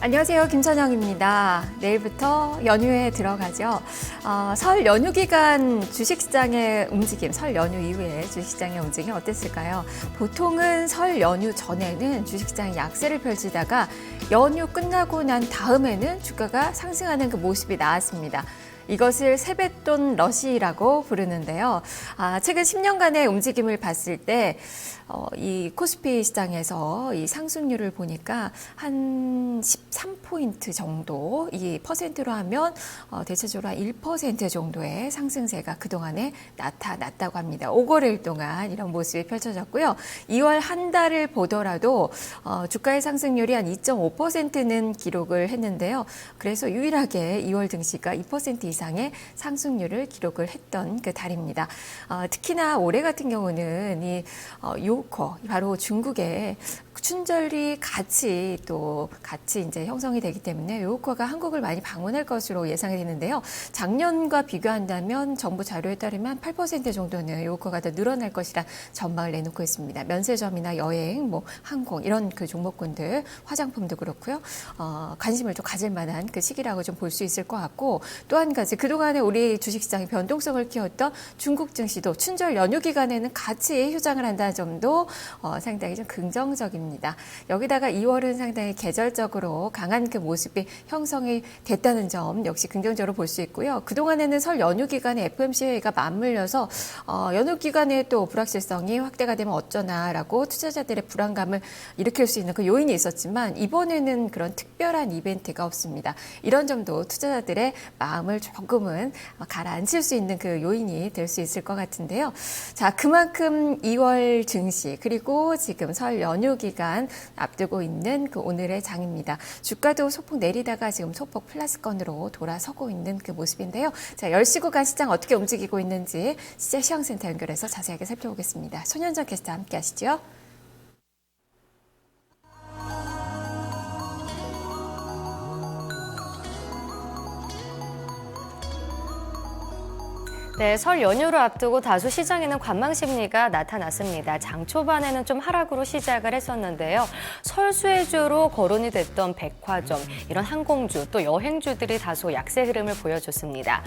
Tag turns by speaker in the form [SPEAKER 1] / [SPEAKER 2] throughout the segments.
[SPEAKER 1] 안녕하세요. 김선영입니다. 내일부터 연휴에 들어가죠. 설 연휴 기간 주식시장의 움직임, 설 연휴 이후에 주식시장의 움직임 어땠을까요? 보통은 설 연휴 전에는 주식시장이 약세를 펼치다가 연휴 끝나고 난 다음에는 주가가 상승하는 그 모습이 나왔습니다. 이것을 세뱃돈 러시라고 부르는데요. 최근 10년간의 움직임을 봤을 때 이 코스피 시장에서 이 상승률을 보니까 한 13포인트 정도, 이 퍼센트로 하면 대체적으로 한 1% 정도의 상승세가 그동안에 나타났다고 합니다. 5거래일 동안 이런 모습이 펼쳐졌고요. 2월 한 달을 보더라도 주가의 상승률이 한 2.5%는 기록을 했는데요. 그래서 유일하게 2월 증시가 2% 이상의 상승률을 기록을 했던 그 달입니다. 특히나 올해 같은 경우는 이 요커, 바로 중국의 춘절이 같이 이제 형성이 되기 때문에 요커가 한국을 많이 방문할 것으로 예상이 되는데요. 작년과 비교한다면 정부 자료에 따르면 8% 정도는 요커가 더 늘어날 것이라 전망을 내놓고 있습니다. 면세점이나 여행, 항공 이런 그 종목군들, 화장품도 그렇고요. 관심을 좀 가질 만한 그 시기라고 좀 볼 수 있을 것 같고, 또 한 가지 그동안에 우리 주식시장의 변동성을 키웠던 중국 증시도 춘절 연휴 기간에는 같이 휴장을 한다는 점도 상당히 좀 긍정적입니다. 여기다가 2월은 상당히 계절적으로 강한 그 모습이 형성이 됐다는 점 역시 긍정적으로 볼 수 있고요. 그동안에는 설 연휴 기간에 FOMC 회의가 맞물려서 연휴 기간에 또 불확실성이 확대가 되면 어쩌나라고 투자자들의 불안감을 일으킬 수 있는 그 요인이 있었지만 이번에는 그런 특별한 이벤트가 없습니다. 이런 점도 투자자들의 마음을 조금은 가라앉힐 수 있는 그 요인이 될 수 있을 것 같은데요. 자, 그만큼 2월 증시 그리고 지금 설 연휴 기간 앞두고 있는 그 오늘의 장입니다. 주가도 소폭 내리다가 지금 소폭 플러스권으로 돌아서고 있는 그 모습인데요. 자, 10시 구간 시장 어떻게 움직이고 있는지 시장시황센터 연결해서 자세하게 살펴보겠습니다. 손현정 캐스터 함께 하시죠.
[SPEAKER 2] 네, 설 연휴를 앞두고 다소 시장에는 관망 심리가 나타났습니다. 장 초반에는 좀 하락으로 시작을 했었는데요. 설 수혜주로 거론이 됐던 백화점, 이런 항공주, 또 여행주들이 다소 약세 흐름을 보여줬습니다.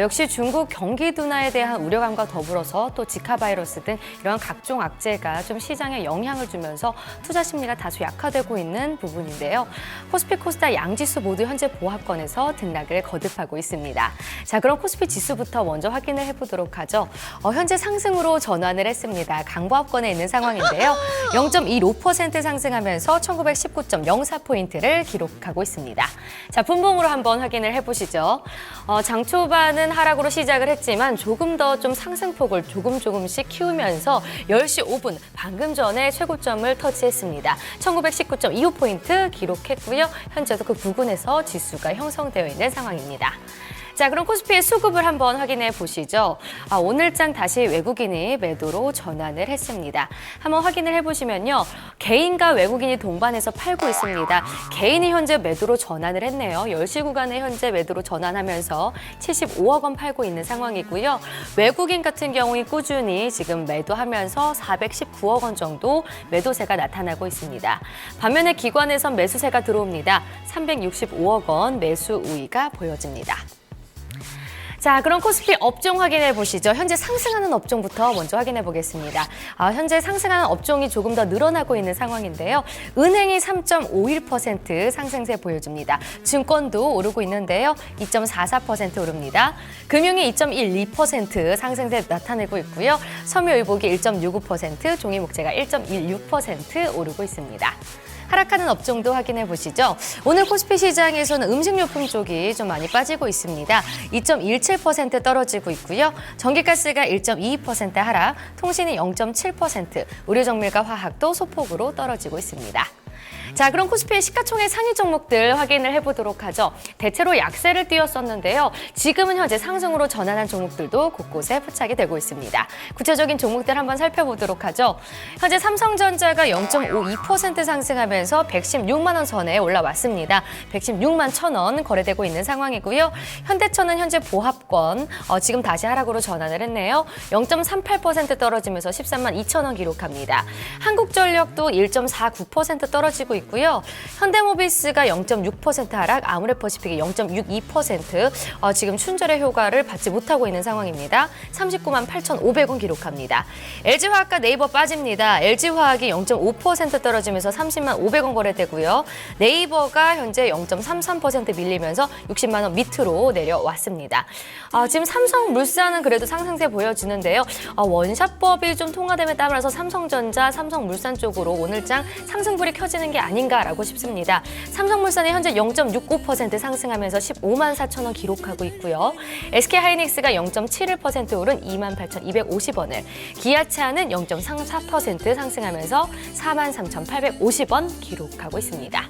[SPEAKER 2] 역시 중국 경기 둔화에 대한 우려감과 더불어서 또 지카 바이러스 등 이런 각종 악재가 좀 시장에 영향을 주면서 투자 심리가 다소 약화되고 있는 부분인데요. 코스피, 코스닥 양지수 모두 현재 보합권에서 등락을 거듭하고 있습니다. 자, 그럼 코스피 지수부터 먼저 확인을 해보도록 하죠. 현재 상승으로 전환을 했습니다. 강보합권에 있는 상황인데요. 0.25% 상승하면서 1919.04포인트를 기록하고 있습니다. 자, 분봉으로 한번 확인을 해보시죠. 장 초반은 하락으로 시작을 했지만 조금 더 좀 상승폭을 조금씩 키우면서 10시 5분 방금 전에 최고점을 터치했습니다. 1919.25포인트 기록했고요. 현재도 그 부근에서 지수가 형성되어 있는 상황입니다. 자, 그럼 코스피의 수급을 한번 확인해 보시죠. 오늘장 다시 외국인이 매도로 전환을 했습니다. 한번 확인을 해보시면요. 개인과 외국인이 동반해서 팔고 있습니다. 개인이 현재 매도로 전환을 했네요. 10시 구간에 현재 매도로 전환하면서 75억 원 팔고 있는 상황이고요. 외국인 같은 경우에 꾸준히 지금 매도하면서 419억 원 정도 매도세가 나타나고 있습니다. 반면에 기관에선 매수세가 들어옵니다. 365억 원 매수 우위가 보여집니다. 자, 그럼 코스피 업종 확인해 보시죠. 현재 상승하는 업종부터 먼저 확인해 보겠습니다. 현재 상승하는 업종이 조금 더 늘어나고 있는 상황인데요. 은행이 3.51% 상승세 보여줍니다. 증권도 오르고 있는데요. 2.44% 오릅니다. 금융이 2.12% 상승세 나타내고 있고요. 섬유의복이 1.65%, 종이목재가 1.16% 오르고 있습니다. 하락하는 업종도 확인해 보시죠. 오늘 코스피 시장에서는 음식료품 쪽이 좀 많이 빠지고 있습니다. 2.17% 떨어지고 있고요. 전기가스가 1.22% 하락, 통신이 0.7%, 의료정밀과 화학도 소폭으로 떨어지고 있습니다. 자, 그럼 코스피의 시가총액 상위 종목들 확인을 해보도록 하죠. 대체로 약세를 띄었었는데요. 지금은 현재 상승으로 전환한 종목들도 곳곳에 포착이 되고 있습니다. 구체적인 종목들 한번 살펴보도록 하죠. 현재 삼성전자가 0.52% 상승하면서 116만 원 선에 올라왔습니다. 116만 1,000원 거래되고 있는 상황이고요. 현대차는 현재 보합권, 지금 다시 하락으로 전환을 했네요. 0.38% 떨어지면서 13만 2,000원 기록합니다. 한국전력도 1.49% 떨어지고 있고요. 현대모비스가 0.6% 하락, 아모레퍼시픽이 0.62%, 지금 춘절의 효과를 받지 못하고 있는 상황입니다. 39만 8,500원 기록합니다. LG화학과 네이버 빠집니다. LG화학이 0.5% 떨어지면서 30만 500원 거래되고요. 네이버가 현재 0.33% 밀리면서 60만 원 밑으로 내려왔습니다. 지금 삼성물산은 그래도 상승세 보여지는데요. 원샷법이 좀 통과됨에 따라서 삼성전자, 삼성물산 쪽으로 오늘장 상승불이 켜지는 게 아닌가라고 싶습니다. 삼성물산이 현재 0.65% 상승하면서 15만 4천 원 기록하고 있고요. SK하이닉스가 0.71% 오른 28,250원을, 기아차는 0.34% 상승하면서 43,850원 기록하고 있습니다.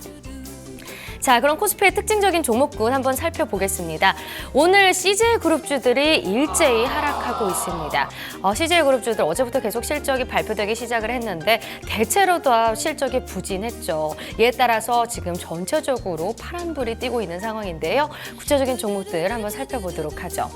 [SPEAKER 2] 자, 그럼 코스피의 특징적인 종목군 한번 살펴보겠습니다. 오늘 CJ그룹주들이 일제히 하락하고 있습니다. CJ그룹주들 어제부터 계속 실적이 발표되기 시작을 했는데 대체로 다 실적이 부진했죠. 이에 따라서 지금 전체적으로 파란불이 띄고 있는 상황인데요. 구체적인 종목들 한번 살펴보도록 하죠.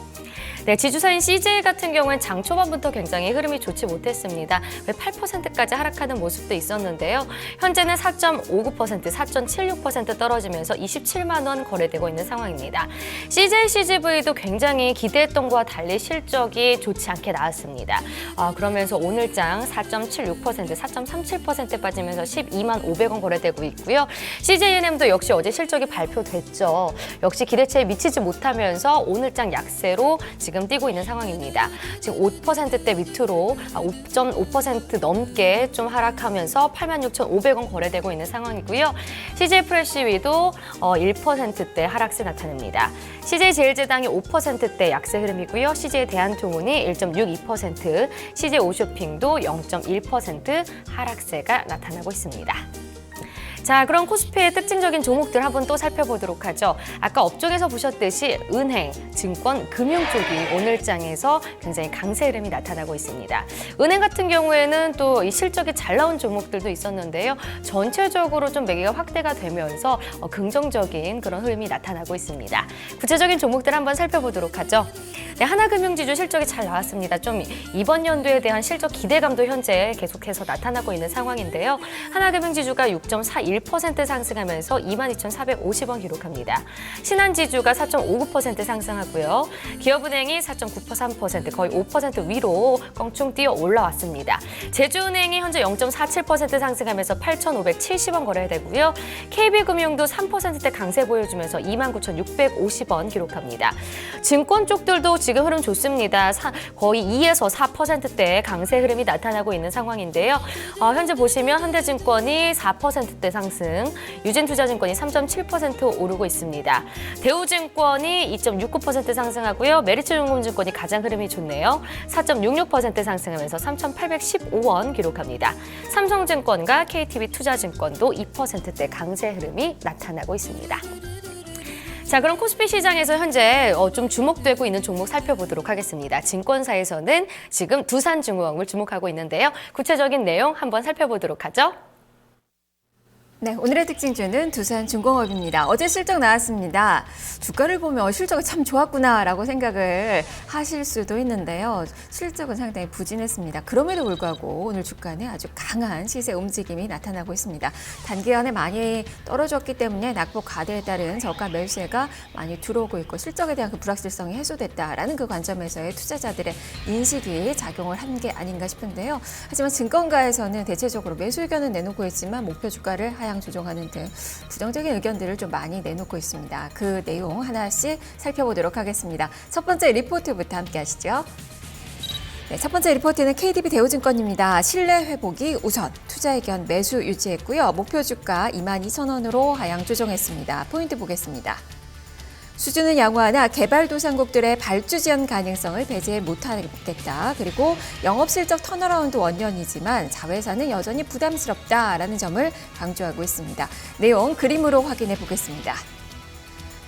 [SPEAKER 2] 네, 지주사인 CJ 같은 경우는 장 초반부터 굉장히 흐름이 좋지 못했습니다. 8%까지 하락하는 모습도 있었는데요. 현재는 4.59%, 4.76% 떨어지면서 27만 원 거래되고 있는 상황입니다. CJCGV도 굉장히 기대했던 것과 달리 실적이 좋지 않게 나왔습니다. 그러면서 오늘장 4.76%, 4.37% 빠지면서 12만 500원 거래되고 있고요. CJNM도 역시 어제 실적이 발표됐죠. 역시 기대치에 미치지 못하면서 오늘장 약세로 지금 뛰고 있는 상황입니다. 지금 5%대 밑으로 5.5% 넘게 좀 하락하면서 86,500원 거래되고 있는 상황이고요. CJ프레시위도 1%대 하락세 나타냅니다. CJ제일제당이 5%대 약세 흐름이고요. CJ대한통운이 1.62%, CJ오쇼핑도 0.1% 하락세가 나타나고 있습니다. 자, 그럼 코스피의 특징적인 종목들 한번 또 살펴보도록 하죠. 아까 업종에서 보셨듯이 은행, 증권, 금융 쪽이 오늘장에서 굉장히 강세 흐름이 나타나고 있습니다. 은행 같은 경우에는 또 이 실적이 잘 나온 종목들도 있었는데요. 전체적으로 좀 매기가 확대가 되면서 긍정적인 그런 흐름이 나타나고 있습니다. 구체적인 종목들 한번 살펴보도록 하죠. 네, 하나금융지주 실적이 잘 나왔습니다. 좀 이번 연도에 대한 실적 기대감도 현재 계속해서 나타나고 있는 상황인데요. 하나금융지주가 6.41% 상승하면서 22,450원 기록합니다. 신한지주가 4.59% 상승하고요. 기업은행이 4.93%, 거의 5% 위로 껑충 뛰어 올라왔습니다. 제주은행이 현재 0.47% 상승하면서 8,570원 거래되고요. KB금융도 3%대 강세 보여주면서 29,650원 기록합니다. 증권 쪽들도 지금 흐름 좋습니다. 거의 2에서 4%대 강세 흐름이 나타나고 있는 상황인데요. 현재 보시면 현대증권이 4%대 상승, 유진투자증권이 3.7% 오르고 있습니다. 대우증권이 2.69% 상승하고요. 메리츠증권이 가장 흐름이 좋네요. 4.66% 상승하면서 3,815원 기록합니다. 삼성증권과 KTB투자증권도 2%대 강세 흐름이 나타나고 있습니다. 자, 그럼 코스피 시장에서 현재 좀 주목되고 있는 종목 살펴보도록 하겠습니다. 증권사에서는 지금 두산중공업을 주목하고 있는데요. 구체적인 내용 한번 살펴보도록 하죠.
[SPEAKER 1] 네, 오늘의 특징주는 두산중공업입니다. 어제 실적 나왔습니다. 주가를 보면 실적이 참 좋았구나라고 생각을 하실 수도 있는데요. 실적은 상당히 부진했습니다. 그럼에도 불구하고 오늘 주가는 아주 강한 시세 움직임이 나타나고 있습니다. 단기간에 많이 떨어졌기 때문에 낙폭 과대에 따른 저가 매수세가 많이 들어오고 있고 실적에 대한 그 불확실성이 해소됐다라는 그 관점에서의 투자자들의 인식이 작용을 한 게 아닌가 싶은데요. 하지만 증권가에서는 대체적으로 매수 의견은 내놓고 있지만 목표 주가를 하향 조정하는 등 부정적인 의견들을 좀 많이 내놓고 있습니다. 그 내용 하나씩 살펴보도록 하겠습니다. 첫 번째 리포트부터 함께 하시죠. 네, 첫 번째 리포트는 KDB 대우증권입니다. 신뢰 회복이 우선, 투자 의견 매수 유지했고요. 목표 주가 22,000원으로 하향 조정했습니다. 포인트 보겠습니다. 수주는 양호하나 개발도상국들의 발주 지연 가능성을 배제 못하겠다. 그리고 영업실적 턴어라운드 원년이지만 자회사는 여전히 부담스럽다라는 점을 강조하고 있습니다. 내용 그림으로 확인해 보겠습니다.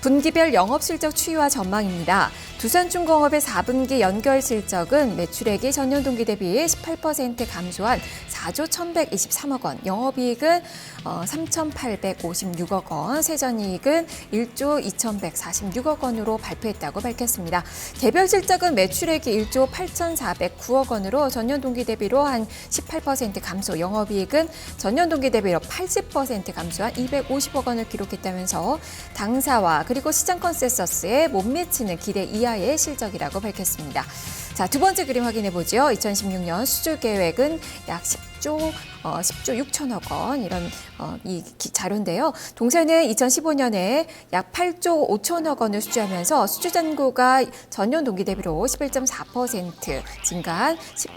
[SPEAKER 1] 분기별 영업실적 추이와 전망입니다. 두산중공업의 4분기 연결 실적은 매출액이 전년 동기 대비 18% 감소한 4조 1,123억 원, 영업이익은 3,856억 원, 세전이익은 1조 2,146억 원으로 발표했다고 밝혔습니다. 개별 실적은 매출액이 1조 8,409억 원으로 전년 동기 대비로 한 18% 감소, 영업이익은 전년 동기 대비로 80% 감소한 250억 원을 기록했다면서 당사와 그리고 시장 컨센서스에 못 미치는 기대 이하의 실적이라고 밝혔습니다. 자, 두 번째 그림 확인해 보죠. 2016년 수주 계획은 약 10조 6천억 원 이런 이 자료인데요. 동사는 2015년에 약 8조 5천억 원을 수주하면서 수주 잔고가 전년 동기 대비로 11.4% 증가한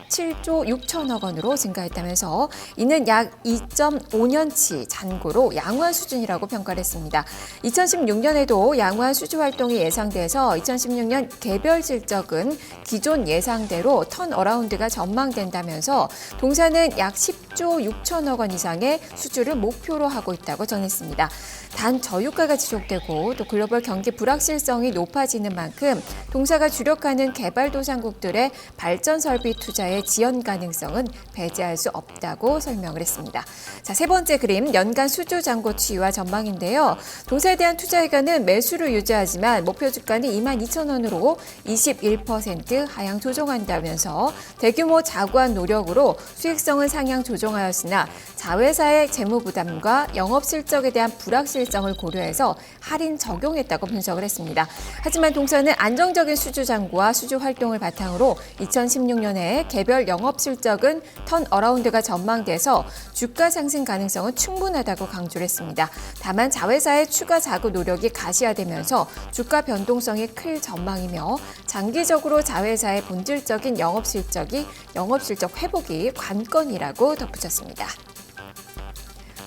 [SPEAKER 1] 17조 6천억 원으로 증가했다면서 이는 약 2.5년치 잔고로 양호한 수준이라고 평가를 했습니다. 2016년에도 양호한 수주 활동이 예상돼서 2016년 개별 실적은 기존 예상대로 턴어라운드가 전망된다면서 동사는 약 10조 6천억 원 이상의 수주를 목표로 하고 있다고 전했습니다. 단 저유가가 지속되고 또 글로벌 경기 불확실성이 높아지는 만큼 동사가 주력하는 개발도상국들의 발전 설비 투자의 지연 가능성은 배제할 수 없다고 설명을 했습니다. 자, 세 번째 그림 연간 수주 잔고 추이와 전망인데요. 동사에 대한 투자 의견은 매수를 유지하지만 목표 주가는 22,000원으로 21% 하향 조정한다면서 대규모 자구한 노력으로 수익성은 상향 조정하였으나 자회사의 재무 부담과 영업 실적에 대한 불확실성을 고려해서 할인 적용했다고 분석을 했습니다. 하지만 동사는 안정적인 수주 잔고와 수주 활동을 바탕으로 2016년에 개별 영업 실적은 턴어라운드가 전망돼서 주가 상승 가능성은 충분하다고 강조를 했습니다. 다만 자회사의 추가 자구 노력이 가시화되면서 주가 변동성이 클 전망이며 장기적으로 자회사의 본질적인 영업 실적 회복이 관건이라고 덧붙였습니다.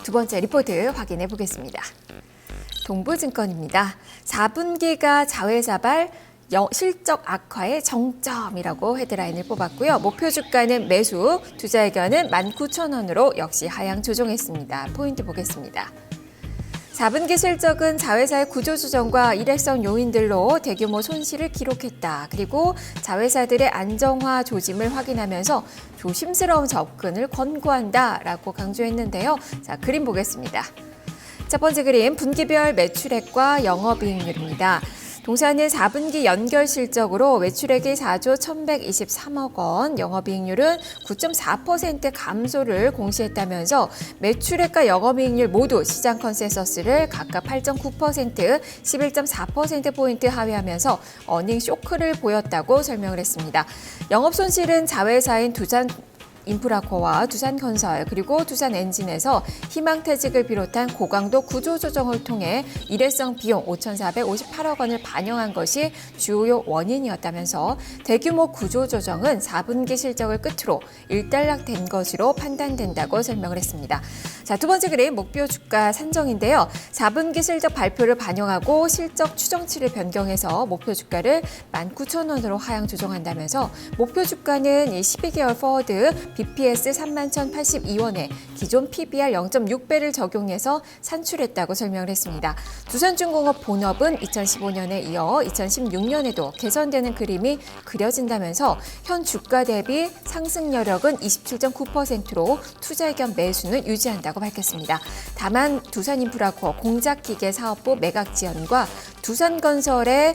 [SPEAKER 1] 두 번째 리포트 확인해 보겠습니다. 동부증권입니다. 4분기가 자회사발 실적 악화의 정점이라고 헤드라인을 뽑았고요. 목표 주가는 매수, 투자 의견은 19,000원으로 역시 하향 조정했습니다. 포인트 보겠습니다. 4분기 실적은 자회사의 구조조정과 일회성 요인들로 대규모 손실을 기록했다. 그리고 자회사들의 안정화 조짐을 확인하면서 조심스러운 접근을 권고한다라고 강조했는데요. 자, 그림 보겠습니다. 첫 번째 그림, 분기별 매출액과 영업이익률입니다. 동사는 4분기 연결 실적으로 매출액이 4조 1,123억 원, 영업이익률은 9.4% 감소를 공시했다면서 매출액과 영업이익률 모두 시장 컨센서스를 각각 8.9%, 11.4%포인트 하회하면서 어닝 쇼크를 보였다고 설명을 했습니다. 영업 손실은 자회사인 두산 인프라코어와 두산건설 그리고 두산엔진에서 희망퇴직을 비롯한 고강도 구조조정을 통해 일회성 비용 5,458억 원을 반영한 것이 주요 원인이었다면서 대규모 구조조정은 4분기 실적을 끝으로 일단락된 것으로 판단된다고 설명을 했습니다. 자, 두 번째 그림 목표 주가 산정인데요. 4분기 실적 발표를 반영하고 실적 추정치를 변경해서 목표 주가를 19,000원으로 하향 조정한다면서 목표 주가는 12개월 포워드 BPS 31,082원에 기존 PBR 0.6배를 적용해서 산출했다고 설명을 했습니다. 두산중공업 본업은 2015년에 이어 2016년에도 개선되는 그림이 그려진다면서 현 주가 대비 상승 여력은 27.9%로 투자 의견 매수는 유지한다고 밝혔습니다. 다만 두산인프라코어 공작기계 사업부 매각 지연과 두산건설의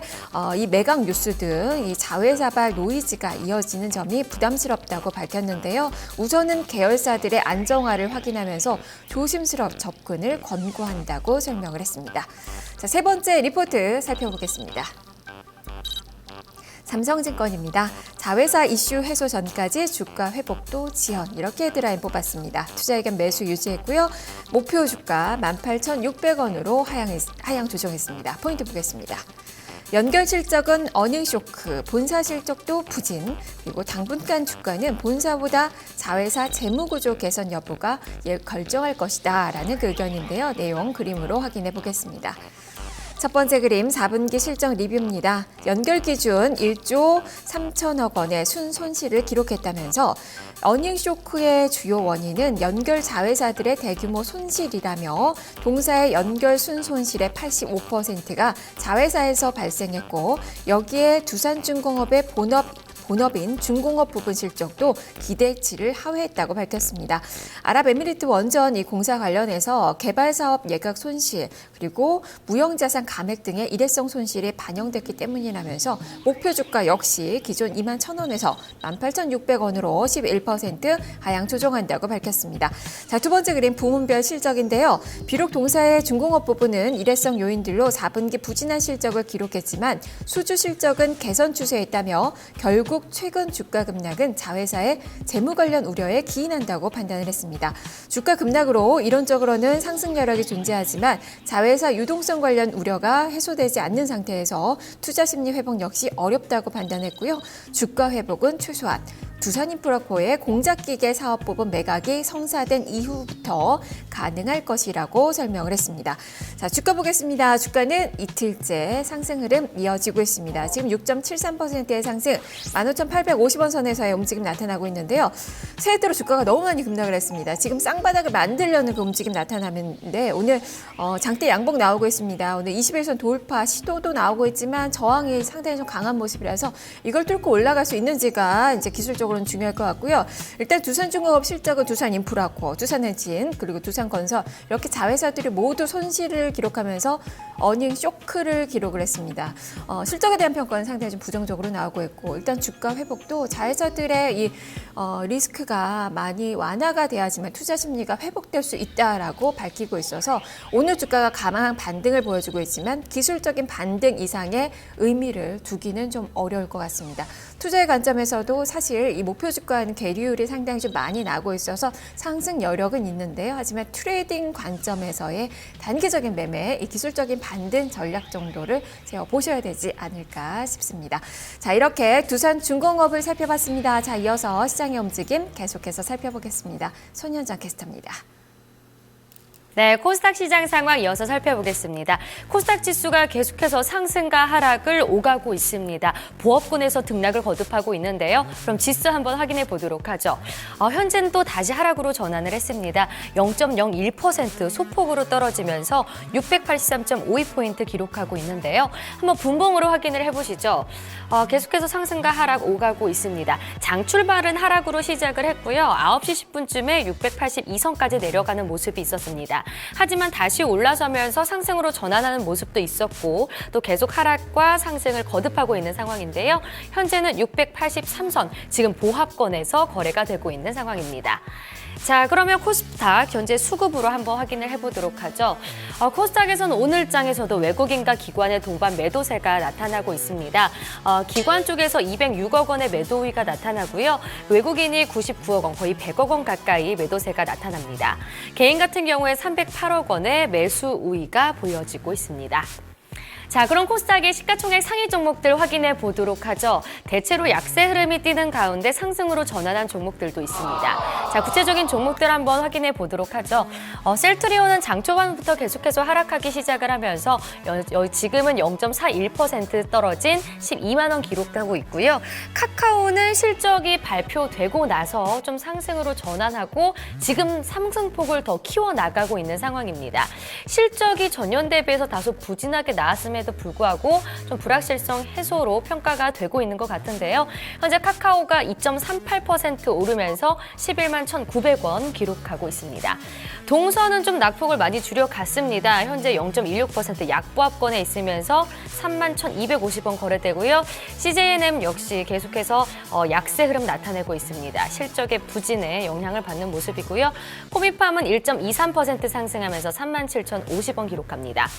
[SPEAKER 1] 이 매각 뉴스 등 이 자회사발 노이즈가 이어지는 점이 부담스럽다고 밝혔는데요. 우선은 계열사들의 안정화를 확인하면서 조심스러운 접근을 권고한다고 설명을 했습니다. 자, 세 번째 리포트 살펴보겠습니다. 삼성증권입니다. 자회사 이슈 해소 전까지 주가 회복도 지연 이렇게 헤드라인 뽑았습니다. 투자 의견 매수 유지했고요. 목표 주가 18,600원으로 하향 조정했습니다. 포인트 보겠습니다. 연결 실적은 어닝 쇼크, 본사 실적도 부진, 그리고 당분간 주가는 본사보다 자회사 재무구조 개선 여부가 결정할 것이다 라는 그 의견인데요. 내용 그림으로 확인해 보겠습니다. 첫 번째 그림 4분기 실적 리뷰입니다. 연결 기준 1조 3천억 원의 순손실을 기록했다면서 어닝 쇼크의 주요 원인은 연결 자회사들의 대규모 손실이라며 동사의 연결 순손실의 85%가 자회사에서 발생했고 여기에 두산중공업의 본업인 중공업 부분 실적도 기대치를 하회했다고 밝혔습니다. 아랍에미리트 원전 이 공사 관련해서 개발 사업 예각 손실 그리고 무형자산 감액 등의 일회성 손실이 반영됐기 때문이라면서 목표 주가 역시 기존 21,000원에서 18,600원으로 11% 하향 조정한다고 밝혔습니다. 자, 두 번째 그림 부문별 실적인데요. 비록 동사의 중공업 부분은 일회성 요인들로 4분기 부진한 실적을 기록했지만 수주 실적은 개선 추세에 있다며 결국 최근 주가 급락은 자회사의 재무 관련 우려에 기인한다고 판단을 했습니다. 주가 급락으로 이론적으로는 상승 여력이 존재하지만 자회사 유동성 관련 우려가 해소되지 않는 상태에서 투자 심리 회복 역시 어렵다고 판단했고요. 주가 회복은 최소한 두산인프라코의 공작기계 사업 부분 매각이 성사된 이후부터 가능할 것이라고 설명을 했습니다. 자, 주가 보겠습니다. 주가는 이틀째 상승 흐름 이어지고 있습니다. 지금 6.73%의 상승, 15,850원 선에서의 움직임 나타나고 있는데요. 새해 들어 주가가 너무 많이 급락을 했습니다. 지금 쌍바닥을 만들려는 그 움직임 나타나는데 오늘 장대 양봉 나오고 있습니다. 오늘 21선 돌파 시도도 나오고 있지만 저항이 상당히 좀 강한 모습이라서 이걸 뚫고 올라갈 수 있는지가 이제 기술적으로 중요할 것 같고요. 일단 두산중공업 실적은 두산인프라코, 두산엔진 그리고 두산건설 이렇게 자회사들이 모두 손실을 기록하면서 어닝 쇼크를 기록을 했습니다. 실적에 대한 평가는 상당히 좀 부정적으로 나오고 있고 일단 주가 회복도 자회사들의 이 리스크가 많이 완화가 돼야지만 투자 심리가 회복될 수 있다라고 밝히고 있어서 오늘 주가가 강한 반등을 보여주고 있지만 기술적인 반등 이상의 의미를 두기는 좀 어려울 것 같습니다. 투자의 관점에서도 사실 이 목표 주가는 계류율이 상당히 좀 많이 나고 있어서 상승 여력은 있는데요. 하지만 트레이딩 관점에서의 단기적인 매매, 이 기술적인 반등 전략 정도를 보셔야 되지 않을까 싶습니다. 자, 이렇게 두산중공업을 살펴봤습니다. 자, 이어서 시장의 움직임 계속해서 살펴보겠습니다. 손현정 캐스터입니다.
[SPEAKER 2] 네, 코스닥 시장 상황 이어서 살펴보겠습니다. 코스닥 지수가 계속해서 상승과 하락을 오가고 있습니다. 보합권에서 등락을 거듭하고 있는데요. 그럼 지수 한번 확인해 보도록 하죠. 현재는 또 다시 하락으로 전환을 했습니다. 0.01% 소폭으로 떨어지면서 683.52포인트 기록하고 있는데요. 한번 분봉으로 확인을 해보시죠. 계속해서 상승과 하락 오가고 있습니다. 장 출발은 하락으로 시작을 했고요. 9시 10분쯤에 682선까지 내려가는 모습이 있었습니다. 하지만 다시 올라서면서 상승으로 전환하는 모습도 있었고 또 계속 하락과 상승을 거듭하고 있는 상황인데요. 현재는 683선, 지금 보합권에서 거래가 되고 있는 상황입니다. 자, 그러면 코스닥 현재 수급으로 한번 확인을 해보도록 하죠. 코스닥에서는 오늘 장에서도 외국인과 기관의 동반 매도세가 나타나고 있습니다. 기관 쪽에서 206억 원의 매도 우위가 나타나고요. 외국인이 99억 원, 거의 100억 원 가까이 매도세가 나타납니다. 개인 같은 경우에 308억 원의 매수 우위가 보여지고 있습니다. 자, 그럼 코스닥의 시가총액 상위 종목들 확인해 보도록 하죠. 대체로 약세 흐름이 띄는 가운데 상승으로 전환한 종목들도 있습니다. 자, 구체적인 종목들 한번 확인해 보도록 하죠. 셀트리온은 장 초반부터 계속해서 하락하기 시작을 하면서 지금은 0.41% 떨어진 12만 원 기록하고 있고요. 카카오는 실적이 발표되고 나서 좀 상승으로 전환하고 지금 상승폭을 더 키워나가고 있는 상황입니다. 실적이 전년 대비해서 다소 부진하게 나왔음에도 불구하고 좀 불확실성 해소로 평가가 되고 있는 것 같은데요. 현재 카카오가 2.38% 오르면서 11만 1,900원 기록하고 있습니다. 동선은 좀 낙폭을 많이 줄여갔습니다. 현재 0.16% 약보합권에 있으면서 3만 1,250원 거래되고요. CJNM 역시 계속해서 약세 흐름 나타내고 있습니다. 실적의 부진에 영향을 받는 모습이고요. 코미팜은 1.23% 상승하면서 3만 7,050원 기록합니다.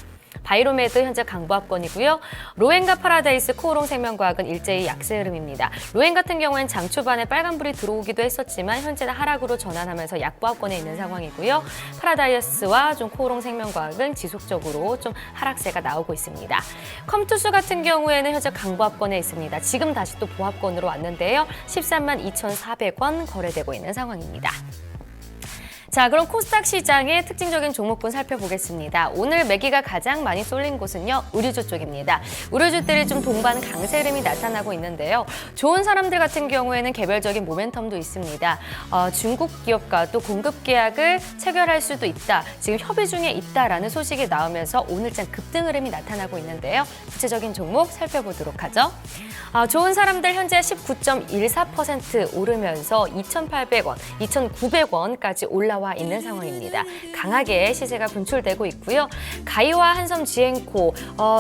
[SPEAKER 2] 바이로메드 현재 강보합권이고요. 로엔과 파라다이스, 코오롱생명과학은 일제히 약세 흐름입니다. 로엔 같은 경우엔 장 초반에 빨간불이 들어오기도 했었지만 현재는 하락으로 전환하면서 약보합권에 있는 상황이고요. 파라다이스와 좀 코오롱생명과학은 지속적으로 좀 하락세가 나오고 있습니다. 컴투스 같은 경우에는 현재 강보합권에 있습니다. 지금 다시 또 보합권으로 왔는데요. 13만 2,400원 거래되고 있는 상황입니다. 자, 그럼 코스닥 시장의 특징적인 종목군 살펴보겠습니다. 오늘 매기가 가장 많이 쏠린 곳은요, 의류주 쪽입니다. 의류주들이 좀 동반 강세 흐름이 나타나고 있는데요. 좋은 사람들 같은 경우에는 개별적인 모멘텀도 있습니다. 중국 기업과 또 공급 계약을 체결할 수도 있다, 지금 협의 중에 있다라는 소식이 나오면서 오늘장 급등 흐름이 나타나고 있는데요. 구체적인 종목 살펴보도록 하죠. 좋은 사람들 현재 19.14% 오르면서 2,800원, 2,900원까지 올라와 있는 상황입니다. 강하게 시세가 분출되고 있고요. 가이와 한섬 지앤코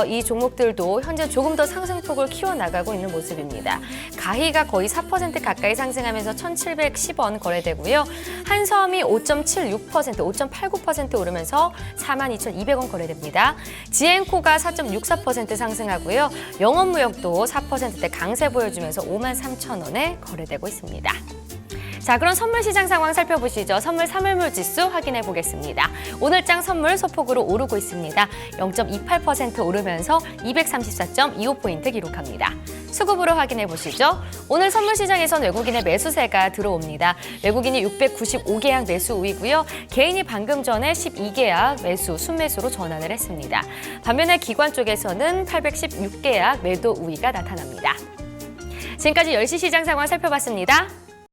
[SPEAKER 2] 이 종목들도 현재 조금 더 상승폭을 키워나가고 있는 모습입니다. 가이가 거의 4% 가까이 상승하면서 1,710원 거래되고요. 한섬이 5.76%, 5.89% 오르면서 42,200원 거래됩니다. 지앤코가 4.64% 상승하고요. 영업무역도 4%대 강세 보여주면서 53,000원에 거래되고 있습니다. 자, 그럼 선물 시장 상황 살펴보시죠. 선물 3월물 지수 확인해 보겠습니다. 오늘장 선물 소폭으로 오르고 있습니다. 0.28% 오르면서 234.25포인트 기록합니다. 수급으로 확인해 보시죠. 오늘 선물 시장에선 외국인의 매수세가 들어옵니다. 외국인이 695계약 매수 우위고요. 개인이 방금 전에 12계약 매수, 순매수로 전환을 했습니다. 반면에 기관 쪽에서는 816계약 매도 우위가 나타납니다. 지금까지 10시 시장 상황 살펴봤습니다.